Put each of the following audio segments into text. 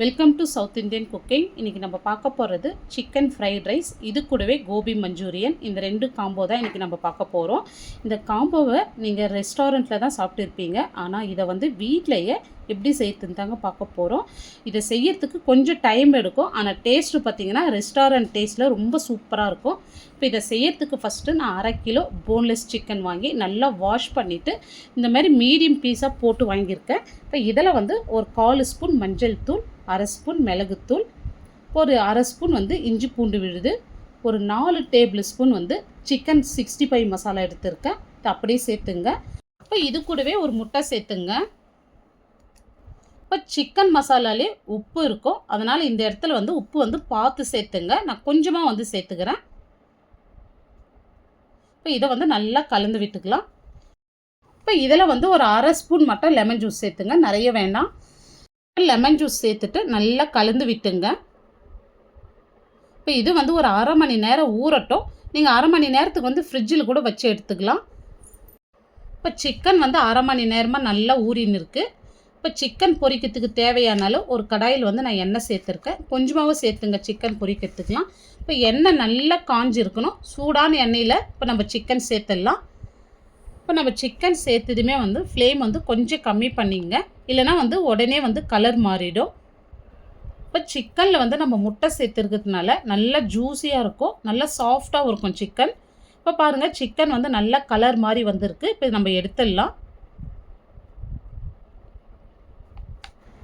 Welcome to south Indian cooking. இன்றைக்கி நம்ம பார்க்க போகிறது சிக்கன் ஃப்ரைட் ரைஸ், இது கூடவே கோபி மஞ்சூரியன். இந்த ரெண்டு காம்போ தான் இன்றைக்கி நம்ம பார்க்க போகிறோம். இந்த காம்போவை நீங்கள் ரெஸ்டாரண்ட்டில் தான் சாப்பிட்டுருப்பீங்க, ஆனால் இதை வந்து வீட்டிலையே எப்படி செய்யறதுன்னு தாங்க பார்க்க போகிறோம். இதை செய்யறதுக்கு கொஞ்சம் டைம் எடுக்கும், ஆனால் டேஸ்ட்டு பார்த்திங்கன்னா ரெஸ்டாரண்ட் டேஸ்ட்டில் ரொம்ப சூப்பராக இருக்கும். இப்போ இதை செய்யறதுக்கு ஃபஸ்ட்டு நான் 1/2 கிலோ போன்லெஸ் சிக்கன் வாங்கி நல்லா வாஷ் பண்ணிவிட்டு இந்த மாதிரி மீடியம் பீஸாக போட்டு வாங்கியிருக்கேன். இப்போ இதில் வந்து ஒரு 1/4 ஸ்பூன் மஞ்சள் தூள், 1/2 ஸ்பூன் மிளகுத்தூள், ஒரு 1/2 ஸ்பூன் வந்து இஞ்சி பூண்டு விழுது, ஒரு 4 டேபிள் ஸ்பூன் வந்து சிக்கன் 65 மசாலா எடுத்துருக்கேன். இது அப்படியே சேர்த்துங்க. இப்போ இது கூடவே ஒரு முட்டை சேர்த்துங்க. இப்போ சிக்கன் மசாலாலே உப்பு இருக்கும், அதனால் இந்த இடத்துல வந்து உப்பு வந்து பார்த்து சேர்த்துங்க. நான் கொஞ்சமாக வந்து சேர்த்துக்கிறேன். இப்போ இதை வந்து நல்லா கலந்து விட்டுக்கலாம். இப்போ இதில் வந்து ஒரு 1/2 ஸ்பூன் மட்டும் லெமன் ஜூஸ் சேர்த்துங்க, நிறைய வேண்டாம். லெமன் ஜூஸ் சேர்த்துட்டு நல்லா கலந்து விட்டுங்க. இப்போ இது வந்து ஒரு 1/2 மணி நேரம் ஊறட்டும். நீங்கள் 1/2 மணி நேரத்துக்கு வந்து ஃப்ரிட்ஜில் கூட வச்சு எடுத்துக்கலாம். இப்போ சிக்கன் வந்து 1/2 மணி நேரமாக நல்லா ஊறின்னு இருக்குது. இப்போ சிக்கன் பொரிக்கிறதுக்கு தேவையான அளவு ஒரு கடாயில் வந்து நான் எண்ணெய் சேர்த்துருக்கேன். கொஞ்சமாகவும் சேர்த்துங்க சிக்கன் பொரிக்கிறதுக்கெலாம். இப்போ எண்ணெய் நல்லா காஞ்சிருக்கணும். சூடான எண்ணெயில் இப்போ நம்ம சிக்கன் சேர்த்துடலாம். இப்போ நம்ம சிக்கன் சேர்த்ததுமே வந்து ஃப்ளேம் வந்து கொஞ்சம் கம்மி பண்ணிங்க, இல்லைனா வந்து உடனே வந்து கலர் மாறிடும். இப்போ சிக்கனில் வந்து நம்ம முட்டை சேர்த்துருக்கிறதுனால நல்லா ஜூஸியாக இருக்கும், நல்லா சாஃப்டாகவும் இருக்கும் சிக்கன். இப்போ பாருங்கள், சிக்கன் வந்து நல்லா கலர் மாதிரி வந்திருக்கு. இப்போ நம்ம எடுத்துடலாம்.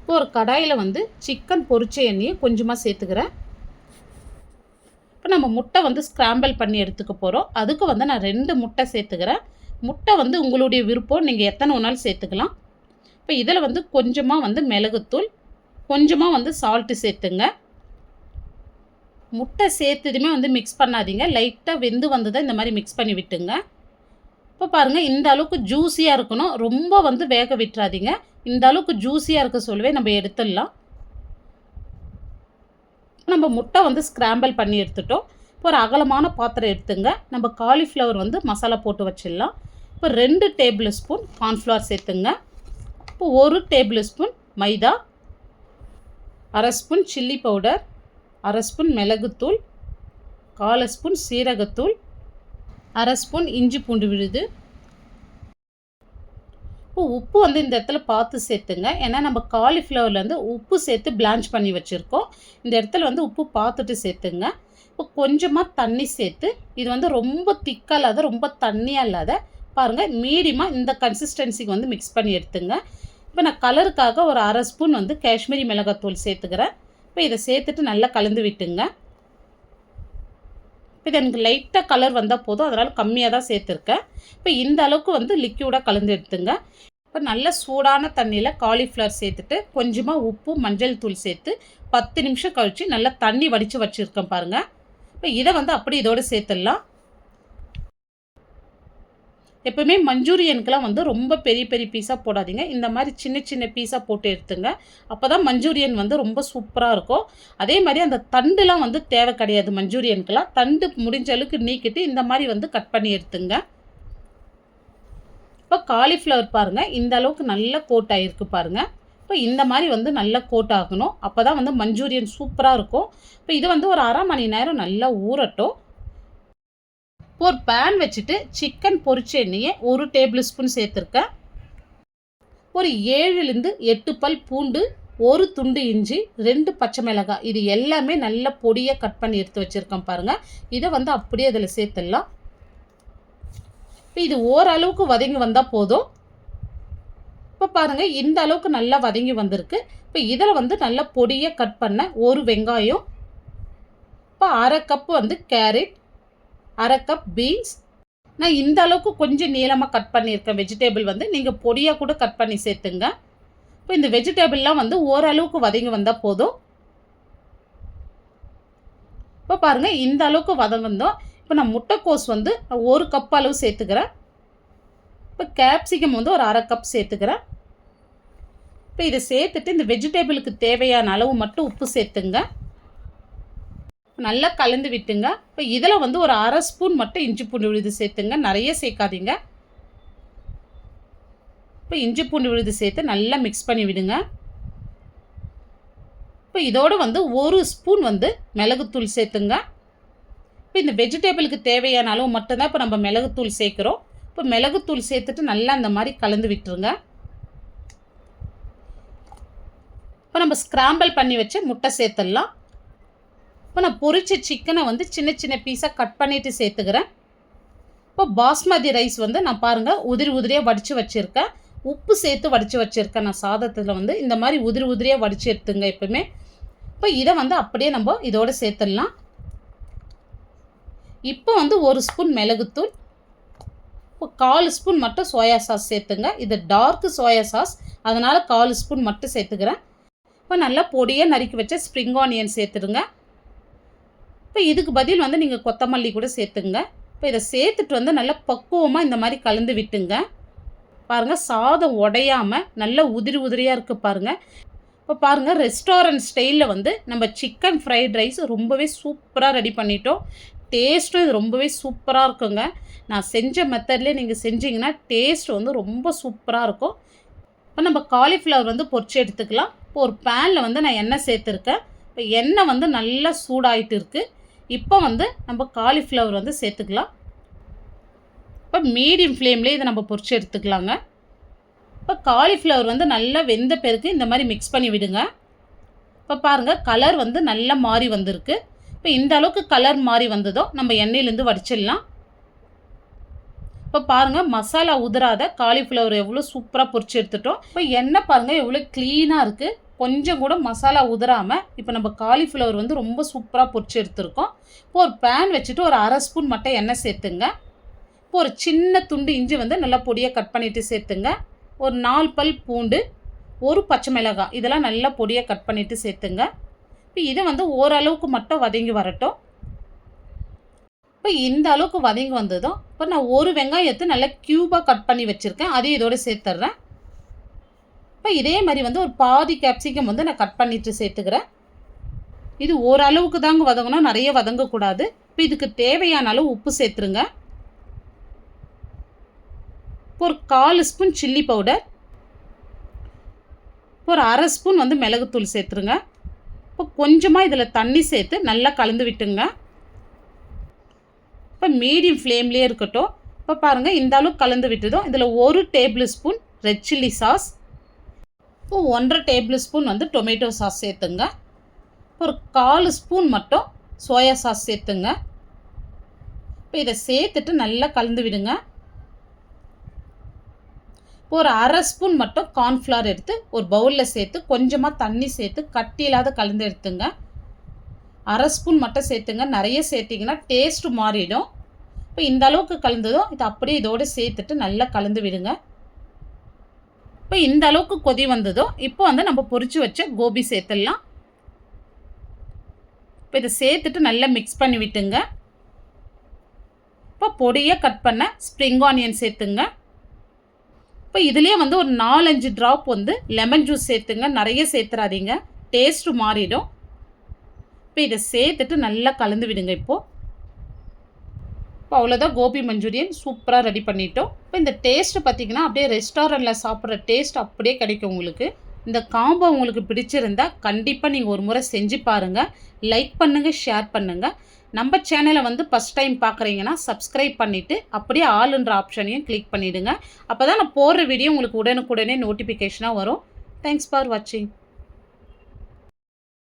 இப்போ ஒரு கடாயில் வந்து சிக்கன் பொரிச்ச எண்ணெயை கொஞ்சமாக சேர்த்துக்கிறேன். இப்போ நம்ம முட்டை வந்து ஸ்க்ராம்பிள் பண்ணி எடுத்துக்க போகிறோம். அதுக்கு வந்து நான் 2 முட்டை சேர்த்துக்கிறேன். முட்டை வந்து உங்களுடைய விருப்பம், நீங்கள் எத்தனை ஒன்றாலும் சேர்த்துக்கலாம். இப்போ இதில் வந்து கொஞ்சமாக வந்து மிளகுத்தூள், கொஞ்சமாக வந்து சால்ட்டு சேர்த்துங்க. முட்டை சேர்த்ததுமே வந்து மிக்ஸ் பண்ணாதீங்க, லைட்டாக வெந்து வந்ததை இந்த மாதிரி மிக்ஸ் பண்ணி விட்டுங்க. இப்போ பாருங்கள், இந்த அளவுக்கு ஜூஸியாக இருக்கணும், ரொம்ப வந்து வேக விட்டுறாதீங்க. இந்த அளவுக்கு ஜூஸியாக இருக்க சொல்லவே நம்ம எடுத்துடலாம். நம்ம முட்டை வந்து ஸ்க்ராம்பிள் பண்ணி எடுத்துட்டோம். இப்போ ஒரு அகலமான பாத்திரம் எடுத்துங்க. நம்ம காலிஃப்ளவர் வந்து மசாலா போட்டு வச்சிடலாம். இப்போ 2 டேபிள் ஸ்பூன் கார்ன்ஃப்ளவர் சேர்த்துங்க. இப்போ 1 டேபிள் ஸ்பூன் மைதா, 1/2 ஸ்பூன் சில்லி பவுடர், 1/2 ஸ்பூன் மிளகுத்தூள், 1/4 ஸ்பூன் சீரகத்தூள், 1/2 ஸ்பூன் இஞ்சி பூண்டு விழுது. இப்போ உப்பு வந்து இந்த இடத்துல பார்த்து சேர்த்துங்க, ஏன்னா நம்ம காலிஃப்ளவரில் வந்து உப்பு சேர்த்து பிளான்ச் பண்ணி வச்சுருக்கோம். இந்த இடத்துல வந்து உப்பு பார்த்துட்டு சேர்த்துங்க. இப்போ கொஞ்சமாக தண்ணி சேர்த்து, இது வந்து ரொம்ப திக்காக இல்லாத ரொம்ப தண்ணியாக இல்லாத பாருங்கள், மீடியமாக இந்த கன்சிஸ்டன்சிக்கு வந்து மிக்ஸ் பண்ணி எடுத்துங்க. இப்போ நான் கலருக்காக ஒரு 1/2 ஸ்பூன் வந்து காஷ்மீரி மிளகாத்தூள் சேர்த்துக்கிறேன். இப்போ இதை சேர்த்துட்டு நல்லா கலந்து விட்டுங்க. இது எனக்கு லைட்டாக கலர் வந்தால் போதும், அதனால் கம்மியாக தான் சேர்த்துருக்கேன். இப்போ இந்த அளவுக்கு வந்து லிக்யூடாக கலந்து எடுத்துங்க. இப்போ நல்ல சூடான தண்ணியில் காலிஃப்ளவர் சேர்த்துட்டு கொஞ்சமாக உப்பு மஞ்சள் தூள் சேர்த்து 10 நிமிஷம் கழித்து நல்லா தண்ணி வடித்து வச்சுருக்கேன் பாருங்கள். இப்போ இதை வந்து அப்படி இதோடு சேர்த்துடலாம். எப்போவுமே மஞ்சூரியனுக்கெலாம் வந்து ரொம்ப பெரிய பெரிய பீஸாக போடாதீங்க, இந்த மாதிரி சின்ன சின்ன பீஸாக போட்டு எடுத்துங்க. அப்போ தான் மஞ்சூரியன் வந்து ரொம்ப சூப்பராக இருக்கும். அதே மாதிரி அந்த தண்டுலாம் வந்து தேவை கிடையாது மஞ்சூரியனுக்கெலாம். தண்டு முடிஞ்ச அளவுக்கு நீக்கிட்டு இந்த மாதிரி வந்து கட் பண்ணி எடுத்துங்க. இப்போ காலிஃப்ளவர் பாருங்கள், இந்த அளவுக்கு நல்ல கோட் ஆகிருக்கு பாருங்கள். இப்போ இந்த மாதிரி வந்து நல்லா கோட் ஆகணும், அப்போ தான் வந்து மஞ்சூரியன் சூப்பராக இருக்கும். இப்போ இது வந்து ஒரு 1/2 மணி நேரம் நல்லா ஊறட்டும். ஒரு பேன் வச்சுட்டு சிக்கன் பொரிச்ச எண்ணெயை 1 டேபிள் ஸ்பூன் சேர்த்துருக்கேன். ஒரு 7லேருந்து 8 பல் பூண்டு, 1 துண்டு இஞ்சி, 2 பச்சை மிளகாய், இது எல்லாமே நல்ல பொடியாக கட் பண்ணி எடுத்து வச்சுருக்கேன் பாருங்கள். இதை வந்து அப்படியே அதில் சேர்த்துடலாம். இப்போ இது ஓரளவுக்கு வதங்கி வந்தால் போதும். இப்போ பாருங்கள், இந்த அளவுக்கு நல்லா வதங்கி வந்திருக்கு. இப்போ இதில் வந்து நல்லா பொடியாக கட் பண்ண 1 வெங்காயம், இப்போ 1/2 கப்பு வந்து கேரட், 1/2 கப் பீன்ஸ். நான் இந்த அளவுக்கு கொஞ்சம் நீளமாக கட் பண்ணியிருக்கேன். வெஜிடேபிள் வந்து நீங்கள் பொடியாக கூட கட் பண்ணி சேர்த்துங்க. இப்போ இந்த வெஜிடேபிள்லாம் வந்து ஓரளவுக்கு வதங்கி வந்தால் போதும். இப்போ பாருங்கள், இந்த அளவுக்கு வதங்கந்தோம். இப்போ நான் முட்டைக்கோஸ் வந்து 1 கப் அளவு சேர்த்துக்கிறேன். இப்போ கேப்சிகம் வந்து ஒரு 1/2 கப் சேர்த்துக்கிறேன். இப்போ இதை சேர்த்துட்டு இந்த வெஜிடேபிளுக்கு தேவையான அளவு மட்டும் உப்பு சேர்த்துங்க. நல்லா கலந்து விட்டுங்க. இப்போ இதில் வந்து ஒரு 1/2 ஸ்பூன் மட்டும் இஞ்சி பூண்டு விழுது சேர்த்துங்க, நிறைய சேர்க்காதீங்க. இப்போ இஞ்சி பூண்டு விழுது சேர்த்து நல்லா மிக்ஸ் பண்ணி விடுங்க. இப்போ இப்போ இதோடு வந்து 1 ஸ்பூன் வந்து மிளகுத்தூள் சேர்த்துங்க. இப்போ இந்த வெஜிடபிளுக்கு தேவையான அளவு மட்டும்தான் இப்போ நம்ம மிளகுத்தூள் சேர்க்குறோம். இப்போ மிளகுத்தூள் சேர்த்துட்டு நல்லா அந்த மாதிரி கலந்து விட்டுருங்க. இப்போ நம்ம ஸ்க்ராம்பிள் பண்ணி வச்சு முட்டை சேர்த்துடலாம். இப்போ நான் பொரிச்ச சிக்கனை வந்து சின்ன சின்ன பீஸாக கட் பண்ணிவிட்டு சேர்த்துக்கிறேன். இப்போ பாஸ்மதி ரைஸ் வந்து நான் பாருங்கள் உதிரி உதிரியாக வடித்து வச்சுருக்கேன். உப்பு சேர்த்து வடித்து வச்சுருக்கேன். நான் சாதத்தில் வந்து இந்த மாதிரி உதிரி உதிரியாக வடித்து எடுத்துங்க எப்பவுமே. இப்போ இதை வந்து அப்படியே நம்ம இதோடு சேர்த்துடலாம். இப்போ வந்து 1 ஸ்பூன் மிளகுத்தூள், இப்போ 4 ஸ்பூன் மட்டும் சோயா சாஸ் சேர்த்துங்க. இது டார்க் சோயா சாஸ், அதனால் 4 ஸ்பூன் மட்டும் சேர்த்துக்கிறேன். இப்போ நல்லா பொடியாக நறுக்கி வச்ச ஸ்ப்ரிங் ஆனியன் சேர்த்துடுங்க. இப்போ இதுக்கு பதில் வந்து நீங்கள் கொத்தமல்லி கூட சேர்த்துங்க. இப்போ இதை சேர்த்துட்டு வந்து நல்லா பக்குவமாக இந்த மாதிரி கலந்து விட்டுங்க. பாருங்கள் சாதம் உடையாமல் நல்லா உதிரி உதிரியாக இருக்குது பாருங்கள். இப்போ பாருங்கள் ரெஸ்டாரண்ட் ஸ்டைலில் வந்து நம்ம சிக்கன் ஃப்ரைட் ரைஸ் ரொம்பவே சூப்பராக ரெடி பண்ணிட்டோம். டேஸ்ட்டும் இது ரொம்பவே சூப்பராக இருக்குங்க. நான் செஞ்ச மெத்தட்லேயே நீங்கள் செஞ்சிங்கன்னா டேஸ்ட் வந்து ரொம்ப சூப்பராக இருக்கும். இப்போ நம்ம காலிஃப்ளவர் வந்து பொரிச்சு எடுத்துக்கலாம். இப்போ ஒரு பேனில் வந்து நான் எண்ணெய் சேர்த்துருக்கேன். இப்போ எண்ணெய் வந்து நல்லா சூடாகிட்டு இருக்குது. இப்போ வந்து நம்ம காலிஃப்ளவர் வந்து சேர்த்துக்கலாம். இப்போ மீடியம் ஃப்ளேம்லேயே இதை நம்ம பொரிச்சு எடுத்துக்கலாங்க. இப்போ காலிஃப்ளவர் வந்து நல்லா வெந்த பிறகு இந்த மாதிரி மிக்ஸ் பண்ணி விடுங்க. இப்போ பாருங்கள் கலர் வந்து நல்லா மாறி வந்திருக்கு. இப்போ இந்த அளவுக்கு கலர் மாறி வந்ததோ நம்ம எண்ணெயிலேருந்து வடிச்சிடலாம். இப்போ பாருங்கள் மசாலா உதிராத காலிஃப்ளவர் எவ்வளோ சூப்பராக பொரிச்சு எடுத்துட்டோம். இப்போ எண்ணெய் பாருங்கள் எவ்வளோ க்ளீனாக இருக்குது. கொஞ்சம் கூட மசாலா உதிராமல் இப்போ நம்ம காலிஃப்ளவர் வந்து ரொம்ப சூப்பராக பொரிச்சு எடுத்துருக்கோம். இப்போ ஒரு பேன் வச்சுட்டு ஒரு 1/2 ஸ்பூன் மட்டும் எண்ணெய் சேர்த்துங்க. இப்போ ஒரு சின்ன துண்டு இஞ்சி வந்து நல்லா பொடியாக கட் பண்ணிவிட்டு சேர்த்துங்க. ஒரு 4 பல் பூண்டு, 1 பச்சை மிளகாய் இதெல்லாம் நல்லா பொடியாக கட் பண்ணிவிட்டு சேர்த்துங்க. இப்போ இதை வந்து ஓரளவுக்கு மட்டும் வதங்கி வரட்டும். இப்போ இந்த அளவுக்கு வதங்கி வந்ததும் இப்போ நான் 1 வெங்காயத்தை நல்லா க்யூபாக கட் பண்ணி வச்சுருக்கேன். அதையும் இதோடு சேர்த்துட்றேன். இப்போ இதே மாதிரி வந்து ஒரு பாதி கேப்சிகம் வந்து நான் கட் பண்ணிவிட்டு சேர்த்துக்கிறேன். இது ஓரளவுக்கு தாங்க வதங்கணும், நிறைய வதங்கக்கூடாது. இப்போ இதுக்கு தேவையான அளவு உப்பு சேர்த்துருங்க. ஒரு 1/4 ஸ்பூன் சில்லி பவுடர், ஒரு 1/2 ஸ்பூன் வந்து மிளகுத்தூள் சேர்த்துருங்க. இப்போ கொஞ்சமாக இதில் தண்ணி சேர்த்து நல்லா கலந்து விட்டுங்க. இப்போ மீடியம் ஃப்ளேம்லேயே இருக்கட்டும். இப்போ பாருங்கள் இந்த அளவுக்கு கலந்து விட்டதும் இதில் 1 table spoon red chilli sauce, இப்போ 1/2 டேபிள் ஸ்பூன் வந்து டொமேட்டோ சாஸ் சேர்த்துங்க. ஒரு 1/4 ஸ்பூன் மட்டும் சோயா சாஸ் சேர்த்துங்க. இப்போ இதை சேர்த்துட்டு நல்லா கலந்து விடுங்க. ஒரு 1/2 ஸ்பூன் மட்டும் கார்ன்ஃப்ளவர் எடுத்து ஒரு பவுலில் சேர்த்து கொஞ்சமாக தண்ணி சேர்த்து கட்டி இல்லாத கலந்து எடுத்துங்க. 1/2 ஸ்பூன் மட்டும் சேர்த்துங்க. நிறைய சேர்த்திங்கன்னா டேஸ்ட்டு மாறிடும். இப்போ இந்த அளவுக்கு கலந்ததும் இதை அப்படியே இதோடு சேர்த்துட்டு நல்லா கலந்து விடுங்க. இப்போ இந்த அளவுக்கு கொதி வந்ததும் இப்போ வந்து நம்ம பொரிச்சு வச்ச கோபி சேர்த்துடலாம். இப்போ இதை சேர்த்துட்டு நல்லா மிக்ஸ் பண்ணி விட்டுங்க. இப்போ பொடியாக கட் பண்ண ஸ்ப்ரிங் ஆனியன் சேர்த்துங்க. இப்போ இதுலேயே வந்து ஒரு 4-5 ட்ராப் வந்து லெமன் ஜூஸ் சேர்த்துங்க. நிறைய சேர்த்துறாதீங்க, டேஸ்ட்டு மாறிடும். இப்போ இதை சேர்த்துட்டு நல்லா கலந்து விடுங்க. இப்போ அவ்வளோதான், கோபி மஞ்சூரியன் சூப்பராக ரெடி பண்ணிட்டோம். இப்போ இந்த டேஸ்ட்டு பார்த்திங்கன்னா அப்படியே ரெஸ்டாரண்ட்டில் சாப்பிட்ற டேஸ்ட் அப்படியே கிடைக்கும் உங்களுக்கு. இந்த காம்போ உங்களுக்கு பிடிச்சிருந்தா கண்டிப்பாக நீங்கள் ஒரு முறை செஞ்சு பாருங்கள். லைக் பண்ணுங்கள், ஷேர் பண்ணுங்கள். நம்ம சேனலை வந்து ஃபஸ்ட் டைம் பார்க்குறீங்கன்னா சப்ஸ்கிரைப் பண்ணிவிட்டு அப்படியே ஆளுன்ற ஆப்ஷனையும் கிளிக் பண்ணிவிடுங்க. அப்போ தான் நான் போடுற வீடியோ உங்களுக்கு உடனுக்குடனே நோட்டிஃபிகேஷனாக வரும். தேங்க்ஸ் ஃபார் வாட்சிங்.